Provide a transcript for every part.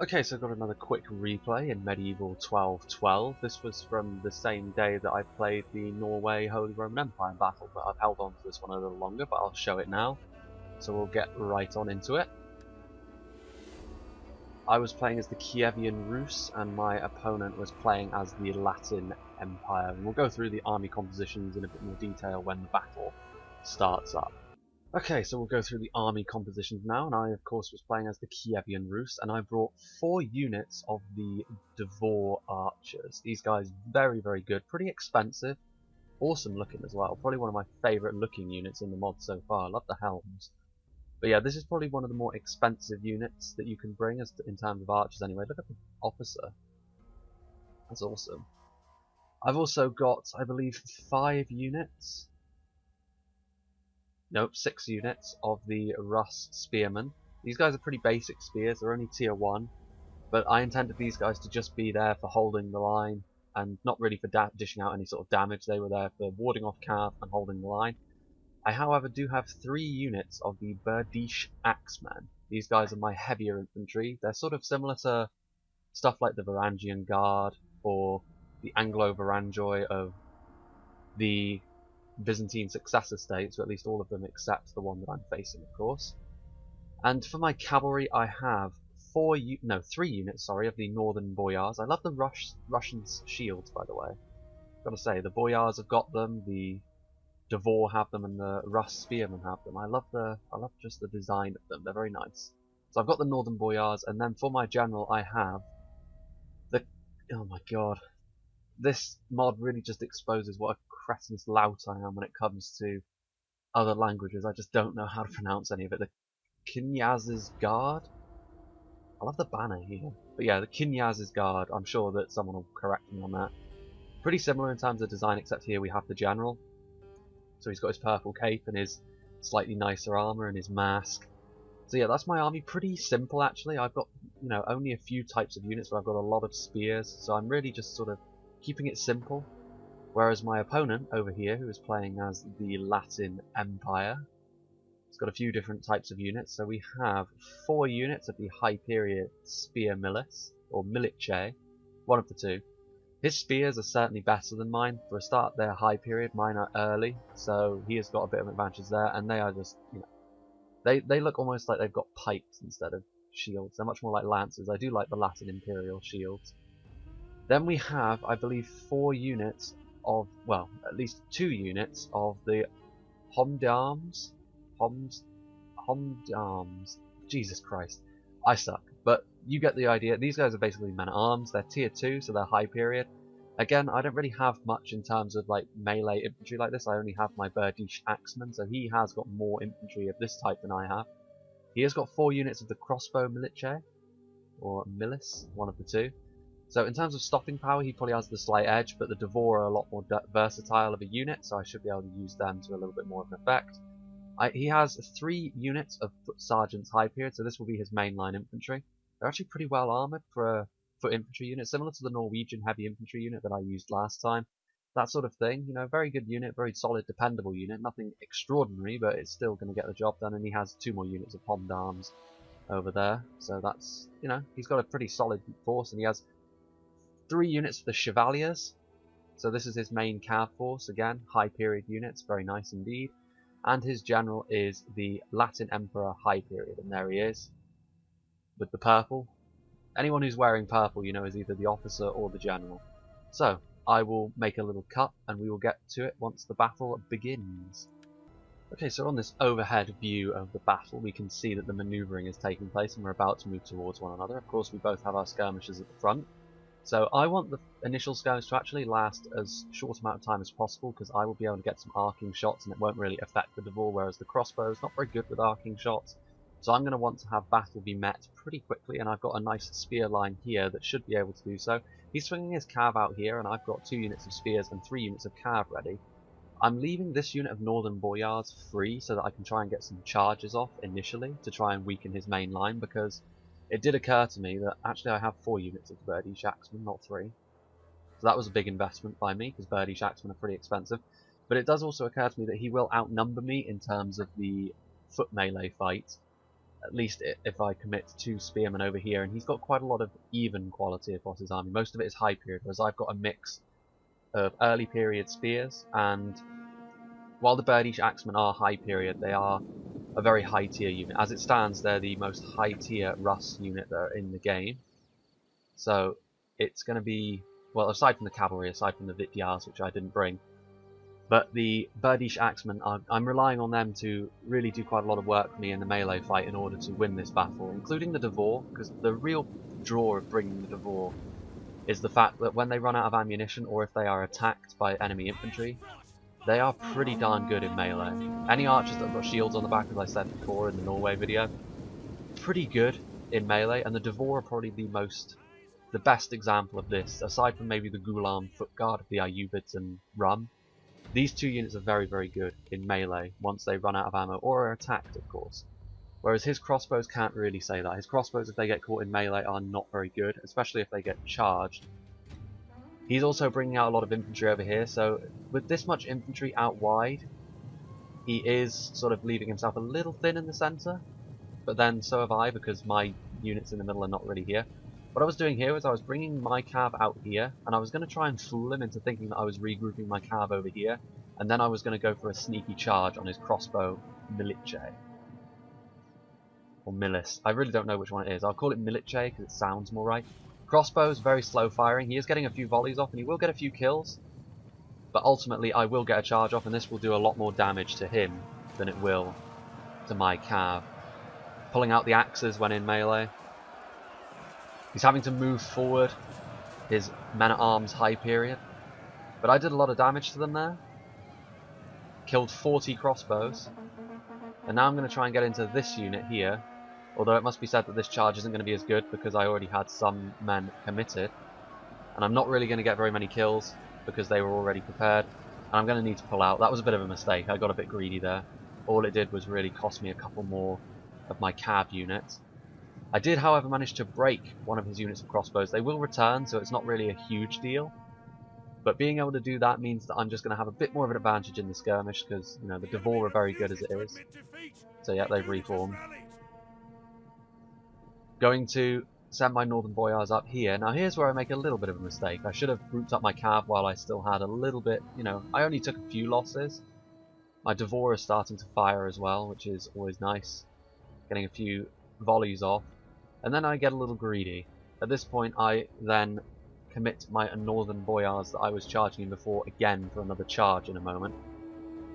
Okay, so I've got another quick replay in Medieval 1212. This was from the same day that I played the Norway Holy Roman Empire battle, but I've held on to this one a little longer, but I'll show it now. So we'll get right on into it. I was playing as the Kiev-rus, and my opponent was playing as the Latin Empire. And we'll go through the army compositions in a bit more detail when the battle starts up. Okay, so we'll go through the army compositions now, and I of course was playing as the Kiev-rus, and I brought 4 units of the Devor archers. These guys very, very good, pretty expensive, awesome looking as well. Probably one of my favourite looking units in the mod so far. I love the helms. But yeah, this is probably one of the more expensive units that you can bring as in terms of archers anyway. Look at the officer. That's awesome. I've also got, I believe, 5 units. Nope, 6 units of the Rus spearmen. These guys are pretty basic spears, they're only tier 1, but I intended these guys to just be there for holding the line and not really for dishing out any sort of damage. They were there for warding off cav and holding the line. I however do have 3 units of the British axemen. These guys are my heavier infantry. They're sort of similar to stuff like the Varangian Guard or the Anglo-Varangioi of the Byzantine successor states, or at least all of them except the one that I'm facing, of course. And for my cavalry, I have 3 units, sorry, of the Northern Boyars. I love the Russian shields, by the way. Gotta say, the Boyars have got them, the Devor have them, and the Rus spearmen have them. I love just the design of them. They're very nice. So I've got the Northern Boyars, and then for my general, I have the. Oh my god. This mod really just exposes what a cretinous lout I am when it comes to other languages. I just don't know how to pronounce any of it. The Kiev-rus Guard? I love the banner here. But yeah, the Kiev-rus Guard. I'm sure that someone will correct me on that. Pretty similar in terms of design, except here we have the general. So he's got his purple cape and his slightly nicer armour and his mask. So yeah, that's my army. Pretty simple actually. I've got, only a few types of units, but I've got a lot of spears. So I'm really just sort of keeping it simple, whereas my opponent over here, who is playing as the Latin Empire, has got a few different types of units. So we have 4 units of the High Period Spear Milice, or Milice, one of the two. His spears are certainly better than mine. For a start, they're High Period, mine are early, so he has got a bit of an advantage there, and they are just, they look almost like they've got pikes instead of shields. They're much more like lances. I do like the Latin Imperial shields. Then we have, I believe, 4 units of, well, at least 2 units of the Homdarms. Homdarms. Jesus Christ. I suck. But you get the idea. These guys are basically men-at-arms. They're tier 2, so they're high period. Again, I don't really have much in terms of like melee infantry like this. I only have my British axeman, so he has got more infantry of this type than I have. He has got 4 units of the crossbow milice, or milice, one of the two. So in terms of stopping power, he probably has the slight edge, but the Devor are a lot more versatile of a unit, so I should be able to use them to a little bit more of an effect. He has 3 units of Foot Sergeant's High Period, so this will be his mainline infantry. They're actually pretty well armoured for a foot infantry unit, similar to the Norwegian heavy infantry unit that I used last time. That sort of thing, very good unit, very solid, dependable unit, nothing extraordinary, but it's still going to get the job done, and he has 2 more units of Homdarms over there, so that's, he's got a pretty solid force, and he has 3 units for the Chevaliers, so this is his main cav force, again, high period units, very nice indeed. And his general is the Latin Emperor High Period, and there he is, with the purple. Anyone who's wearing purple, is either the officer or the general. So, I will make a little cut, and we will get to it once the battle begins. Okay, so on this overhead view of the battle, we can see that the manoeuvring is taking place, and we're about to move towards one another. Of course, we both have our skirmishers at the front. So I want the initial skirmish to actually last as short amount of time as possible, because I will be able to get some arcing shots and it won't really affect the Devor, whereas the crossbow is not very good with arcing shots. So I'm going to want to have battle be met pretty quickly, and I've got a nice spear line here that should be able to do so. He's swinging his cav out here, and I've got 2 units of spears and 3 units of cav ready. I'm leaving this unit of Northern Boyars free so that I can try and get some charges off initially to try and weaken his main line, because it did occur to me that actually I have 4 units of British axemen, not 3. So that was a big investment by me, because British axemen are pretty expensive. But it does also occur to me that he will outnumber me in terms of the foot melee fight. at least if I commit 2 spearmen over here, and he's got quite a lot of even quality across his army. Most of it is high period, whereas I've got a mix of early period spears, and while the Birdish Axemen are high period, they are a very high tier unit. As it stands, they're the most high tier Rus unit that are in the game. So it's going to be, well, aside from the cavalry, aside from the Vityars, which I didn't bring, but the Birdish Axemen, I'm relying on them to really do quite a lot of work for me in the melee fight in order to win this battle, including the Devor, because the real draw of bringing the Devor is the fact that when they run out of ammunition, or if they are attacked by enemy infantry, they are pretty darn good in melee. Any archers that have got shields on the back, as I said before in the Norway video, pretty good in melee, and the Devor are probably the best example of this, aside from maybe the Gulam foot guard of the Ayyubids and Rum. These 2 units are very, very good in melee once they run out of ammo, or are attacked, of course. Whereas his crossbows can't really say that. His crossbows, if they get caught in melee, are not very good, especially if they get charged. He's also bringing out a lot of infantry over here, so with this much infantry out wide, he is sort of leaving himself a little thin in the centre, but then so have I, because my units in the middle are not really here. What I was doing here was I was bringing my cav out here, and I was going to try and fool him into thinking that I was regrouping my cav over here, and then I was going to go for a sneaky charge on his crossbow Milice. Or Milis. I really don't know which one it is. I'll call it Milice because it sounds more right. Crossbow's very slow firing. He is getting a few volleys off, and he will get a few kills, but ultimately I will get a charge off, and this will do a lot more damage to him than it will to my cav. Pulling out the axes when in melee. He's having to move forward his men-at-arms high period. But I did a lot of damage to them there. Killed 40 crossbows. And now I'm going to try and get into this unit here. Although it must be said that this charge isn't going to be as good because I already had some men committed. And I'm not really going to get very many kills because they were already prepared. And I'm going to need to pull out. That was a bit of a mistake. I got a bit greedy there. All it did was really cost me a couple more of my cav units. I did, however, manage to break one of his units of crossbows. They will return, so it's not really a huge deal. But being able to do that means that I'm just going to have a bit more of an advantage in the skirmish, because, you know, the Devor are very good as it is. So yeah, they've reformed. Going to send my Northern Boyars up here. Now here's where I make a little bit of a mistake. I should have grouped up my cav while I still had a little bit, you know, I only took a few losses. My Devor is starting to fire as well, which is always nice. Getting a few volleys off. And then I get a little greedy. At this point I then commit my Northern Boyars that I was charging him before again for another charge in a moment.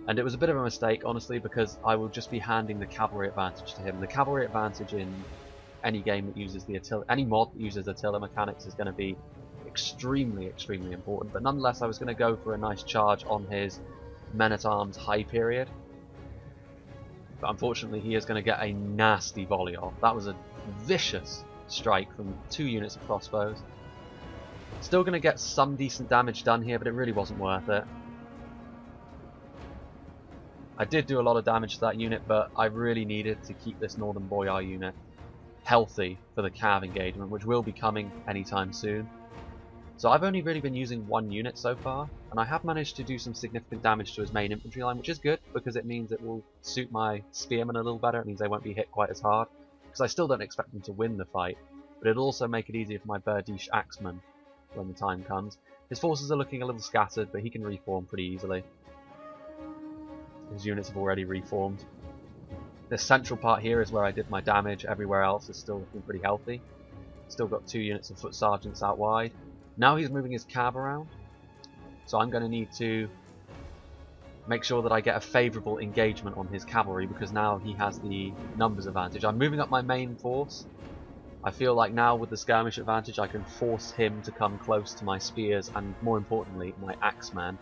And it was a bit of a mistake, honestly, because I will just be handing the cavalry advantage to him. The cavalry advantage in any game that uses the Attila, any mod that uses Attila mechanics is going to be extremely, extremely important. But nonetheless, I was going to go for a nice charge on his men-at-arms high period. But unfortunately, he is going to get a nasty volley off. That was a vicious strike from 2 units of crossbows. Still going to get some decent damage done here, but it really wasn't worth it. I did do a lot of damage to that unit, but I really needed to keep this Northern Boyar unit healthy for the cav engagement, which will be coming anytime soon. So I've only really been using 1 unit so far, and I have managed to do some significant damage to his main infantry line, which is good, because it means it will suit my spearmen a little better. It means they won't be hit quite as hard, because I still don't expect them to win the fight, but it'll also make it easier for my Birdish Axemen when the time comes. His forces are looking a little scattered, but he can reform pretty easily. His units have already reformed. This central part here is where I did my damage. Everywhere else is still looking pretty healthy. Still got 2 units of foot sergeants out wide. Now he's moving his cav around, so I'm going to need to make sure that I get a favourable engagement on his cavalry, because now he has the numbers advantage. I'm moving up my main force. I feel like now with the skirmish advantage I can force him to come close to my spears and, more importantly, my axeman,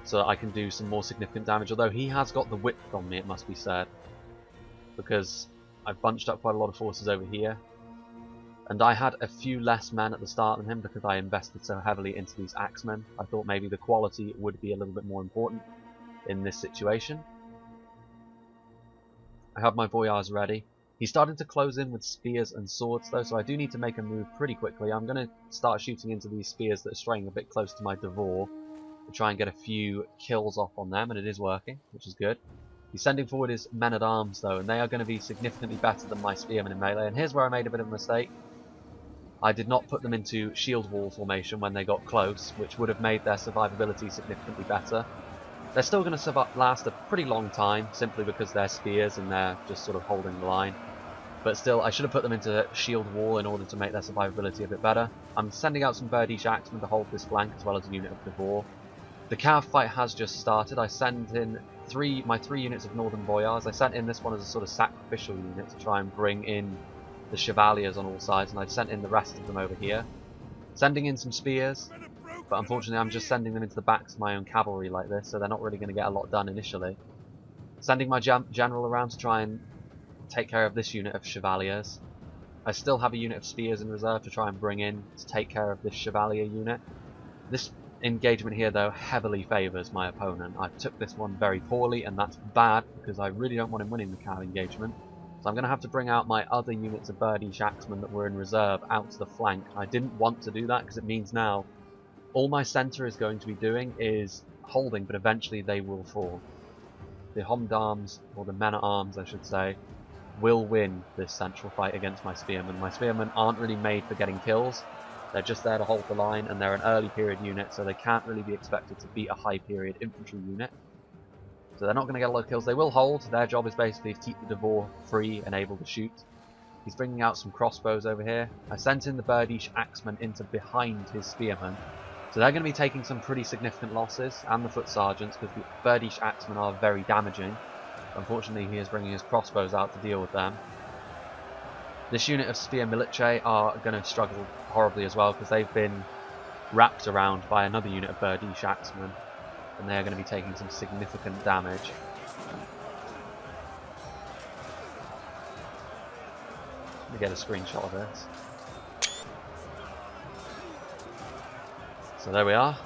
so that I can do some more significant damage, although he has got the width on me, it must be said, because I've bunched up quite a lot of forces over here. And I had a few less men at the start than him because I invested so heavily into these axemen. I thought maybe the quality would be a little bit more important in this situation. I have my boyars ready. He's starting to close in with spears and swords though, so I do need to make a move pretty quickly. I'm going to start shooting into these spears that are straying a bit close to my Devor to try and get a few kills off on them, and it is working, which is good. He's sending forward his men-at-arms though, and they are going to be significantly better than my spearmen in melee. And here's where I made a bit of a mistake. I did not put them into shield wall formation when they got close, which would have made their survivability significantly better. They're still going to last a pretty long time, simply because they're spears and they're just sort of holding the line. But still, I should have put them into shield wall in order to make their survivability a bit better. I'm sending out some Birdish Axemen to hold this flank, as well as a unit of Devor. The Cav fight has just started. I send in my three units of Northern Boyars. I sent in this one as a sort of sacrificial unit to try and bring in the Chevaliers on all sides, and I sent in the rest of them over here. Sending in some spears, but unfortunately I'm just sending them into the backs of my own cavalry like this, so they're not really going to get a lot done initially. Sending my general around to try and take care of this unit of Chevaliers. I still have a unit of spears in reserve to try and bring in to take care of this Chevalier unit. This engagement here though heavily favours my opponent. I took this one very poorly, and that's bad because I really don't want him winning the Cav engagement. So I'm going to have to bring out my other units of Birdish Axemen that were in reserve out to the flank. I didn't want to do that because it means now all my centre is going to be doing is holding, but eventually they will fall. The Hommes, or the men-at-arms I should say, will win this central fight against my spearmen. My spearmen aren't really made for getting kills. They're just there to hold the line, and they're an early period unit, so they can't really be expected to beat a high period infantry unit. So they're not going to get a lot of kills. They will hold. Their job is basically to keep the Devor free and able to shoot. He's bringing out some crossbows over here. I sent in the Birdish Axemen into behind his spearmen. So they're going to be taking some pretty significant losses, and the foot sergeants, because the Birdish Axemen are very damaging. Unfortunately, he is bringing his crossbows out to deal with them. This unit of Spear Milice are going to struggle horribly as well, because they've been wrapped around by another unit of Birdish Axemen, and they are going to be taking some significant damage. Let me get a screenshot of this. So there we are.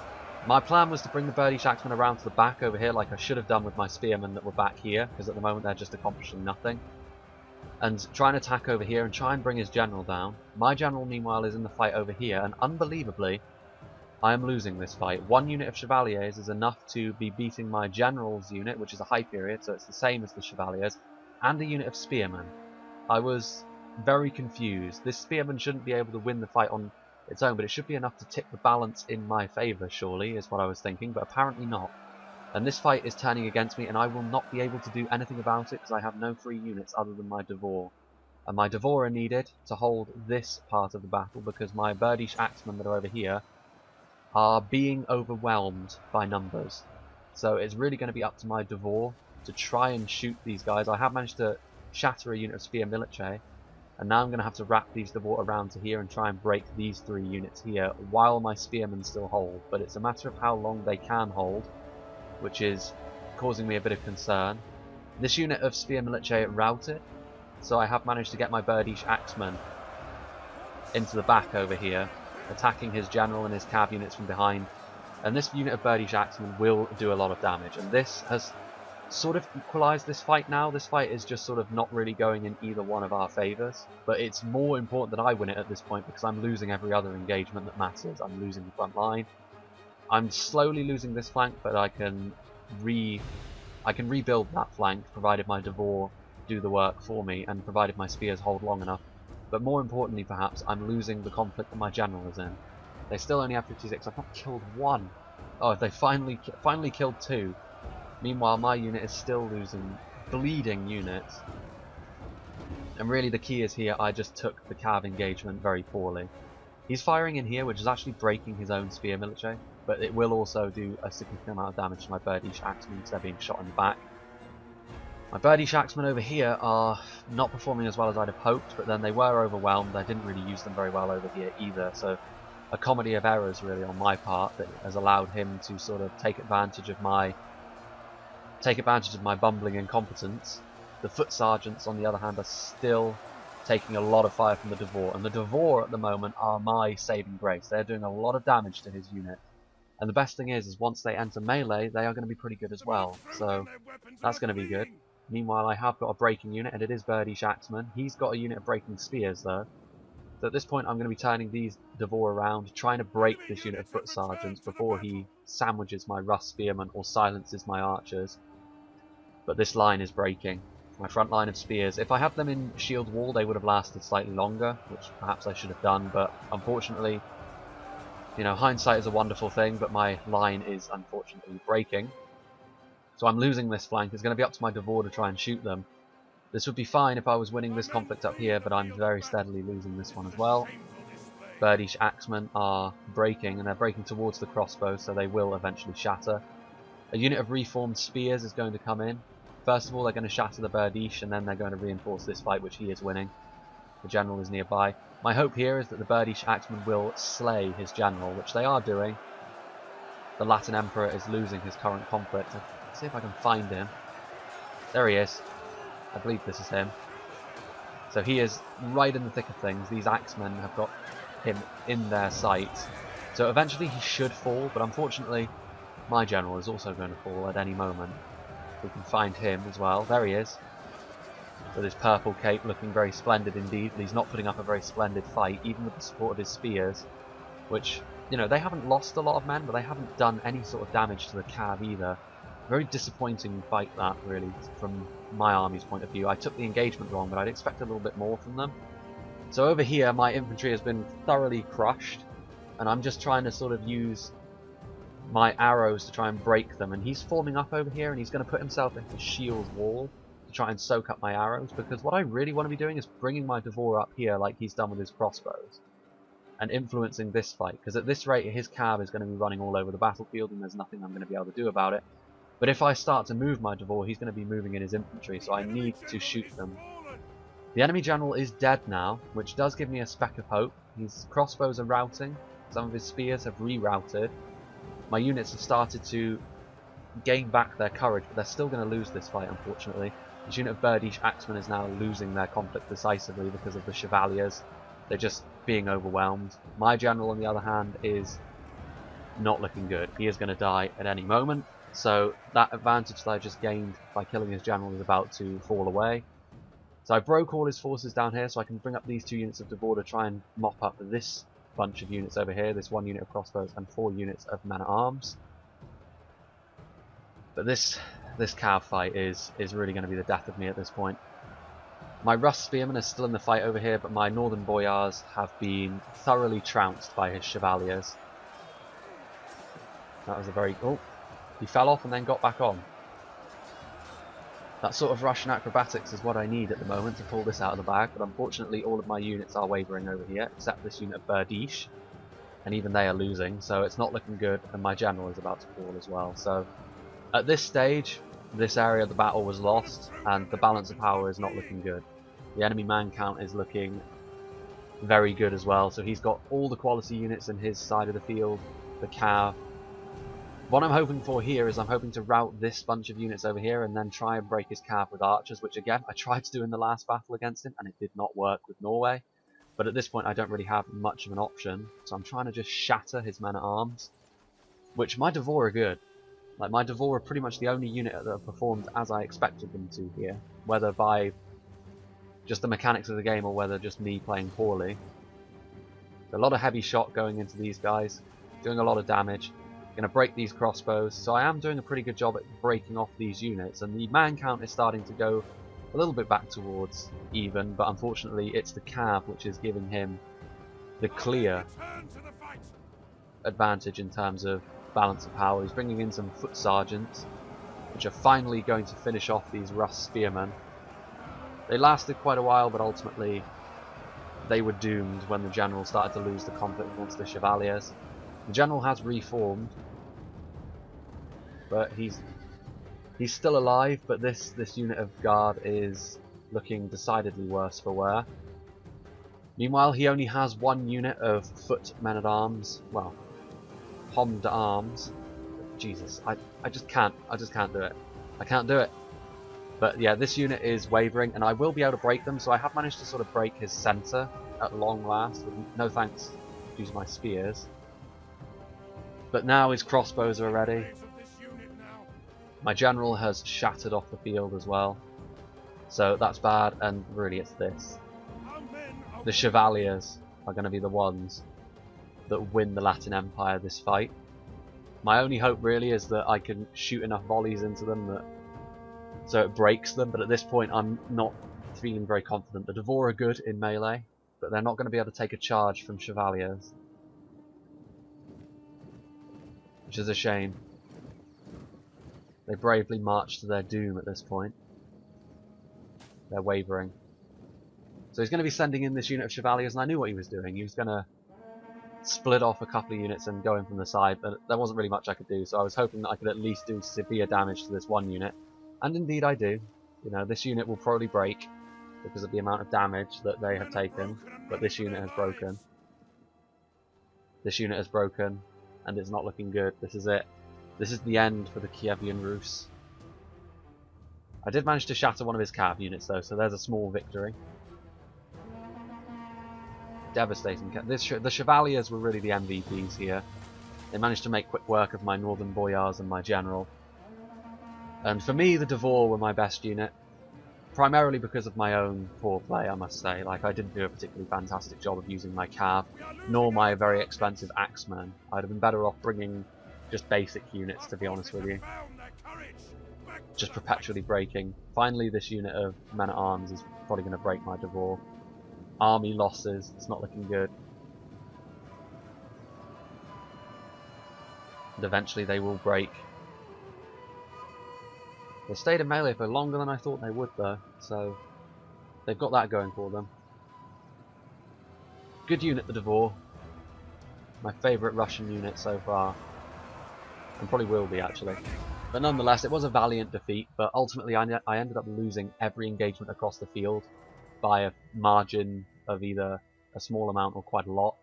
My plan was to bring the Birdish Axemen around to the back over here, like I should have done with my spearmen that were back here, because at the moment they're just accomplishing nothing. And try and attack over here and try and bring his general down. My general, meanwhile, is in the fight over here, and unbelievably, I am losing this fight. One unit of Chevaliers is enough to be beating my general's unit, which is a high period, so it's the same as the Chevaliers, and a unit of spearmen. I was very confused. This spearman shouldn't be able to win the fight on its own, but it should be enough to tip the balance in my favour, surely, is what I was thinking, but apparently not. And this fight is turning against me, and I will not be able to do anything about it because I have no free units other than my Devor. And my Devor are needed to hold this part of the battle because my Birdish Axemen that are over here are being overwhelmed by numbers. So it's really going to be up to my Devor to try and shoot these guys. I have managed to shatter a unit of Spear Milice, and now I'm going to have to wrap these Devor around to here and try and break these three units here while my Spearmen still hold. But it's a matter of how long they can hold, which is causing me a bit of concern. This unit of Spear Milice routed, so I have managed to get my Birdish Axemen into the back over here, attacking his general and his cav units from behind. And this unit of Birdish Axemen will do a lot of damage, and this has sort of equalised this fight now. This fight is just sort of not really going in either one of our favours, but it's more important that I win it at this point because I'm losing every other engagement that matters. I'm losing the front line. I'm slowly losing this flank, but I can rebuild that flank provided my Devor do the work for me and provided my spears hold long enough. But more importantly, perhaps, I'm losing the conflict that my general is in. They still only have 56. I've not killed one. Oh, they finally killed two. Meanwhile, my unit is still losing bleeding units. And really the key is here, I just took the cav engagement very poorly. He's firing in here, which is actually breaking his own Spear Milice, but it will also do a significant amount of damage to my Birdish Axemen because they're being shot in the back. My Birdish Axemen over here are not performing as well as I'd have hoped, but then they were overwhelmed. I didn't really use them very well over here either, so a comedy of errors really on my part that has allowed him to sort of take advantage of my bumbling incompetence. The foot sergeants, on the other hand, are still taking a lot of fire from the Devor, and the Devor at the moment are my saving grace. They're doing a lot of damage to his unit. And the best thing is once they enter melee, they are going to be pretty good as well. So that's going to be good. Meanwhile, I have got a breaking unit, and it is Birdish Axemen. He's got a unit of breaking spears, though. So at this point, I'm going to be turning these Devor around, trying to break this unit of foot sergeants before he sandwiches my Rus spearmen or silences my archers. But this line is breaking. My front line of spears, if I had them in shield wall, they would have lasted slightly longer, which perhaps I should have done, but unfortunately, you know, hindsight is a wonderful thing, but my line is unfortunately breaking. So I'm losing this flank. It's going to be up to my Devore to try and shoot them. This would be fine if I was winning this conflict up here, but I'm very steadily losing this one as well. Birdish Axemen are breaking, and they're breaking towards the crossbow, so they will eventually shatter. A unit of reformed spears is going to come in. First of all, they're going to shatter the Birdish, and then they're going to reinforce this fight, which he is winning. The general is nearby. My hope here is that the Birdish Axemen will slay his general, which they are doing. The Latin Emperor is losing his current conflict. Let's see if I can find him. There he is. I believe this is him. So he is right in the thick of things. These Axemen have got him in their sights. So eventually he should fall, but unfortunately my general is also going to fall at any moment. We can find him as well. There he is. With his purple cape, looking very splendid indeed, but he's not putting up a very splendid fight, even with the support of his spears, which, you know, they haven't lost a lot of men, but they haven't done any sort of damage to the cav either. Very disappointing fight that, really, from my army's point of view. I took the engagement wrong, but I'd expect a little bit more from them. So over here, my infantry has been thoroughly crushed, and I'm just trying to sort of use my arrows to try and break them, and he's forming up over here, and he's going to put himself into shield wall to try and soak up my arrows, because what I really want to be doing is bringing my Devore up here like he's done with his crossbows and influencing this fight, because at this rate his cav is going to be running all over the battlefield and there's nothing I'm going to be able to do about it. But if I start to move my Devore, he's going to be moving in his infantry, so I need to shoot them. The enemy general is dead now, which does give me a speck of hope. His crossbows are routing, some of his spears have rerouted. My units have started to gain back their courage, but they're still going to lose this fight, unfortunately. This unit of Birdish Axemen is now losing their conflict decisively because of the Chevaliers. They're just being overwhelmed. My general, on the other hand, is not looking good. He is going to die at any moment, so that advantage that I just gained by killing his general is about to fall away. So I broke all his forces down here so I can bring up these 2 units of Devore to try and mop up this bunch of units over here, this 1 unit of crossbows and 4 units of men-at-arms. But this cav fight is really going to be the death of me at this point. My Rus spearmen are still in the fight over here, but my northern boyars have been thoroughly trounced by his chevaliers. That was a very... oh, he fell off and then got back on. That sort of Russian acrobatics is what I need at the moment to pull this out of the bag, but unfortunately all of my units are wavering over here, except this unit of Birdish, and even they are losing, so it's not looking good, and my general is about to fall as well. So at this stage, this area of the battle was lost, and the balance of power is not looking good. The enemy man count is looking very good as well, so he's got all the quality units in his side of the field, the cav. What I'm hoping for here is I'm hoping to rout this bunch of units over here and then try and break his cav with archers, which again I tried to do in the last battle against him and it did not work with Norway. But at this point I don't really have much of an option, so I'm trying to just shatter his men-at-arms, which my Devore are good. Like, my Devore are pretty much the only unit that have performed as I expected them to here, whether by just the mechanics of the game or whether just me playing poorly. A lot of heavy shot going into these guys, doing a lot of damage. Going to break these crossbows, so I am doing a pretty good job at breaking off these units, and the man count is starting to go a little bit back towards even, but unfortunately it's the cav which is giving him the clear advantage in terms of balance of power. He's bringing in some foot sergeants, which are finally going to finish off these Rus spearmen. They lasted quite a while, but ultimately they were doomed when the general started to lose the conflict against the Chevaliers. The general has reformed, but he's still alive, but this unit of guard is looking decidedly worse for wear. Meanwhile, he only has 1 unit of foot men-at-arms, well, homme d'armes. Jesus, I just can't do it. I can't do it. But yeah, this unit is wavering, and I will be able to break them, so I have managed to sort of break his centre at long last, with no thanks due to my spears. But now his crossbows are ready. My general has shattered off the field as well. So that's bad, and really it's this. The Chevaliers are going to be the ones that win the Latin Empire this fight. My only hope really is that I can shoot enough volleys into them that so it breaks them, but at this point I'm not feeling very confident. The Dvor are good in melee, but they're not going to be able to take a charge from Chevaliers, which is a shame. They bravely march to their doom at this point. They're wavering. So he's going to be sending in this unit of Chevaliers, and I knew what he was doing. He was going to split off a couple of units and go in from the side, but there wasn't really much I could do, so I was hoping that I could at least do severe damage to this one unit. And indeed I do. You know, this unit will probably break because of the amount of damage that they have taken, but this unit has broken. This unit has broken, and it's not looking good. This is it. This is the end for the kiev-rus. I did manage to shatter one of his cav units though, so there's a small victory. Devastating. The Chevaliers were really the MVPs here. They managed to make quick work of my Northern Boyars and my General. And for me, the Dvor were my best unit. Primarily because of my own poor play, I must say. Like, I didn't do a particularly fantastic job of using my cav, nor my very expensive axemen. I'd have been better off bringing just basic units, to be honest with you. Just perpetually breaking. Finally, this unit of men-at-arms is probably going to break my Dvor. Army losses, it's not looking good. And eventually they will break. They stayed in melee for longer than I thought they would though, so they've got that going for them. Good unit, the Dvor. My favourite Russian unit so far. And probably will be actually. But nonetheless, it was a valiant defeat, but ultimately I ended up losing every engagement across the field by a margin of either a small amount or quite a lot.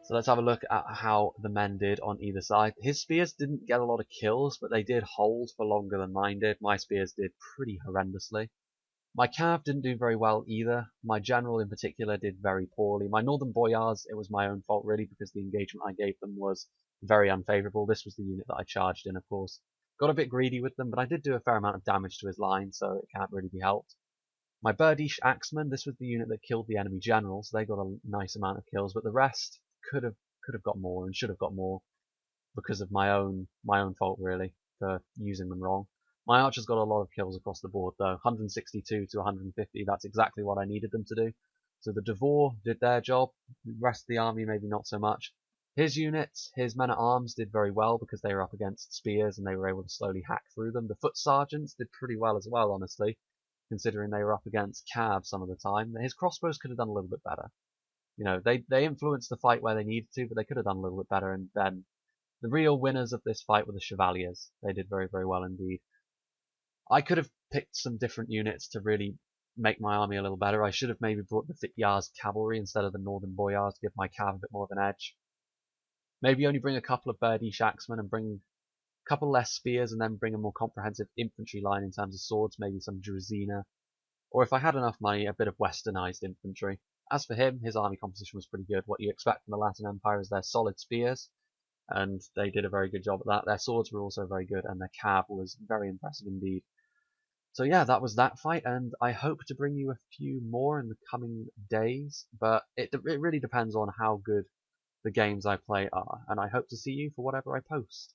So let's have a look at how the men did on either side. His spears didn't get a lot of kills, but they did hold for longer than mine did. My spears did pretty horrendously. My cav didn't do very well either. My general in particular did very poorly. My Northern Boyars, it was my own fault really, because the engagement I gave them was very unfavourable. This was the unit that I charged in, of course. Got a bit greedy with them, but I did do a fair amount of damage to his line, so it can't really be helped. My Birdish Axemen, this was the unit that killed the enemy general, so they got a nice amount of kills, but the rest could have got more and should have got more because of my own fault really for using them wrong. My archers got a lot of kills across the board though, 162 to 150, that's exactly what I needed them to do. So the Dvor did their job, the rest of the army maybe not so much. His units, his men-at-arms did very well because they were up against spears and they were able to slowly hack through them. The foot sergeants did pretty well as well, honestly, considering they were up against cav some of the time. His crossbows could have done a little bit better. You know, they influenced the fight where they needed to, but they could have done a little bit better. And then the real winners of this fight were the Chevaliers. They did very, very well indeed. I could have picked some different units to really make my army a little better. I should have maybe brought the Fityars cavalry instead of the Northern Boyars to give my cav a bit more of an edge. Maybe only bring a couple of Birdish Axemen and bring a couple less spears and then bring a more comprehensive infantry line in terms of swords, maybe some Drazina. Or if I had enough money, a bit of westernized infantry. As for him, his army composition was pretty good. What you expect from the Latin Empire is their solid spears, and they did a very good job at that. Their swords were also very good, and their cav was very impressive indeed. So yeah, that was that fight, and I hope to bring you a few more in the coming days, but it really depends on how good the games I play are, and I hope to see you for whatever I post.